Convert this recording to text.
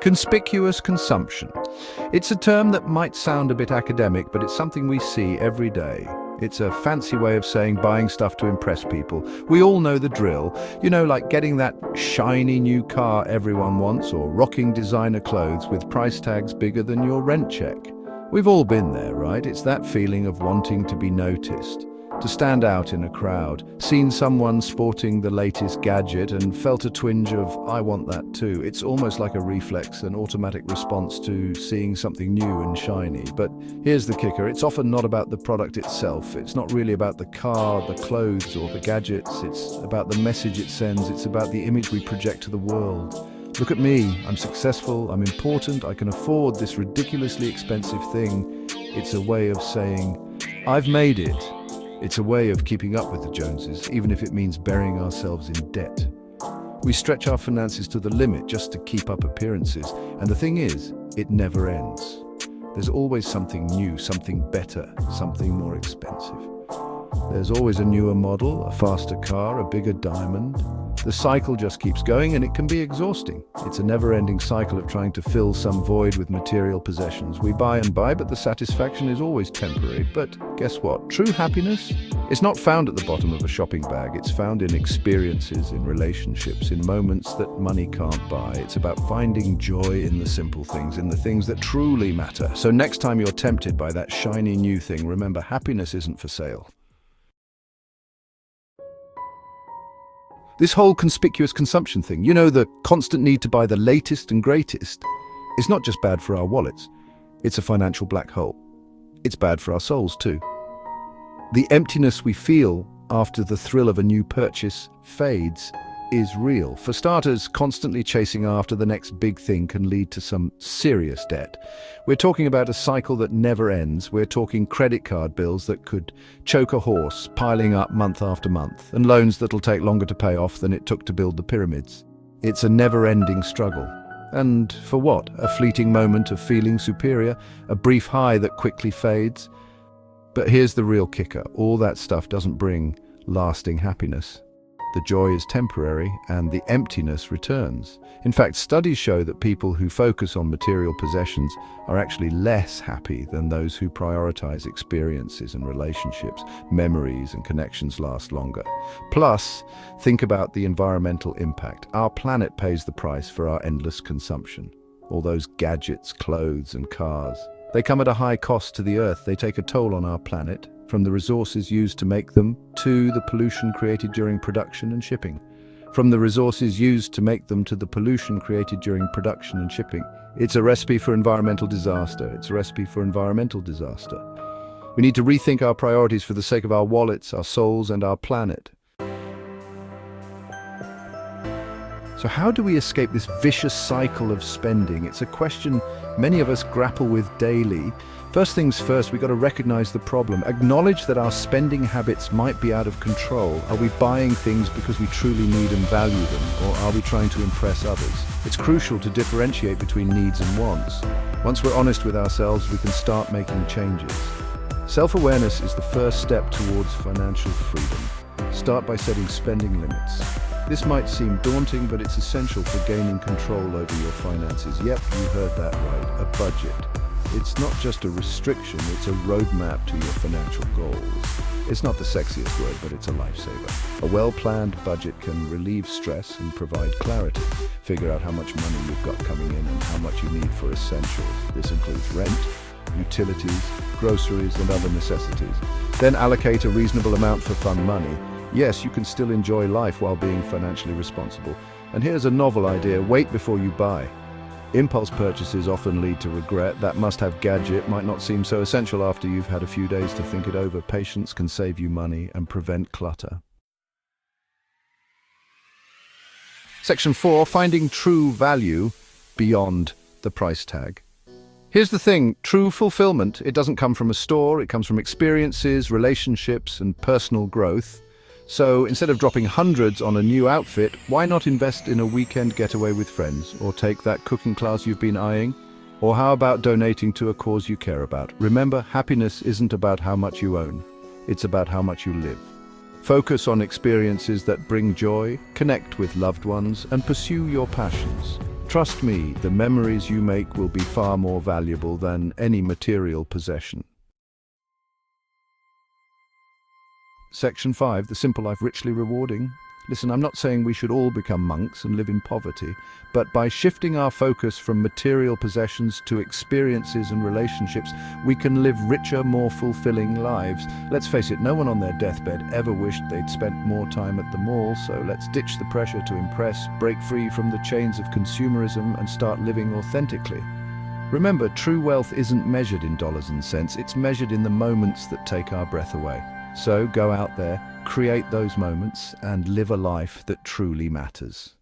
Conspicuous consumption. It's a term that might sound a bit academic, but it's something we see every day. It's a fancy way of saying buying stuff to impress people. We all know the drill. You know, like getting that shiny new car everyone wants, or rocking designer clothes with price tags bigger than your rent check. We've all been there, right? It's that feeling of wanting to be noticed, to stand out in a crowd, seen someone sporting the latest gadget and felt a twinge of, I want that too. It's almost like a reflex, an automatic response to seeing something new and shiny. But here's the kicker, it's often not about the product itself. It's not really about the car, the clothes, or the gadgets. It's about the message it sends. It's about the image we project to the world. Look at me, I'm successful, I'm important, I can afford this ridiculously expensive thing. It's a way of saying, I've made it. It's a way of keeping up with the Joneses, even if it means burying ourselves in debt. We stretch our finances to the limit just to keep up appearances, and the thing is, it never ends. There's always something new, something better, something more expensive. There's always a newer model, a faster car, a bigger diamond. The cycle just keeps going, and it can be exhausting. It's a never-ending cycle of trying to fill some void with material possessions. We buy and buy, but the satisfaction is always temporary. But guess what? True happiness is not found at the bottom of a shopping bag. It's found in experiences, in relationships, in moments that money can't buy. It's about finding joy in the simple things, in the things that truly matter. So next time you're tempted by that shiny new thing, remember, happiness isn't for sale. This whole conspicuous consumption thing, you know, the constant need to buy the latest and greatest, is not just bad for our wallets, it's a financial black hole. It's bad for our souls too. The emptiness we feel after the thrill of a new purchase fades is real. For starters, constantly chasing after the next big thing can lead to some serious debt. We're talking about a cycle that never ends. We're talking credit card bills that could choke a horse, piling up month after month, and loans that'll take longer to pay off than it took to build the pyramids. It's a never-ending struggle. And for what? A fleeting moment of feeling superior, a brief high that quickly fades? But here's the real kicker. All that stuff doesn't bring lasting happiness. The joy is temporary and the emptiness returns. In fact, studies show that people who focus on material possessions are actually less happy than those who prioritize experiences and relationships. Memories and connections last longer. Plus, think about the environmental impact. Our planet pays the price for our endless consumption. All those gadgets, clothes, and cars. They come at a high cost to the Earth. They take a toll on our planet, from the resources used to make them to the pollution created during production and shipping. From the resources used to make them to the pollution created during production and shipping. It's a recipe for environmental disaster. It's a recipe for environmental disaster. We need to rethink our priorities for the sake of our wallets, our souls, and our planet. So how do we escape this vicious cycle of spending? It's a question many of us grapple with daily. First things first, we've got to recognize the problem. Acknowledge that our spending habits might be out of control. Are we buying things because we truly need and value them, or are we trying to impress others? It's crucial to differentiate between needs and wants. Once we're honest with ourselves, we can start making changes. Self-awareness is the first step towards financial freedom. Start by setting spending limits. This might seem daunting, but it's essential for gaining control over your finances. Yep, you heard that right, a budget. It's not just a restriction, it's a roadmap to your financial goals. It's not the sexiest word, but it's a lifesaver. A well-planned budget can relieve stress and provide clarity. Figure out how much money you've got coming in and how much you need for essentials. This includes rent, utilities, groceries, and other necessities. Then allocate a reasonable amount for fun money. Yes, you can still enjoy life while being financially responsible. And here's a novel idea: wait before you buy. Impulse purchases often lead to regret. That must-have gadget might not seem so essential after you've had a few days to think it over. Patience can save you money and prevent clutter. Section 4, finding true value beyond the price tag. Here's the thing, true fulfillment, it doesn't come from a store, it comes from experiences, relationships, and personal growth. So instead of dropping hundreds on a new outfit, why not invest in a weekend getaway with friends, or take that cooking class you've been eyeing? Or how about donating to a cause you care about? Remember, happiness isn't about how much you own, it's about how much you live. Focus on experiences that bring joy, connect with loved ones, and pursue your passions. Trust me, the memories you make will be far more valuable than any material possession. Section 5, the simple life richly rewarding. Listen, I'm not saying we should all become monks and live in poverty, but by shifting our focus from material possessions to experiences and relationships, we can live richer, more fulfilling lives. Let's face it, no one on their deathbed ever wished they'd spent more time at the mall, so let's ditch the pressure to impress, break free from the chains of consumerism, and start living authentically. Remember, true wealth isn't measured in dollars and cents, it's measured in the moments that take our breath away. So go out there, create those moments, and live a life that truly matters.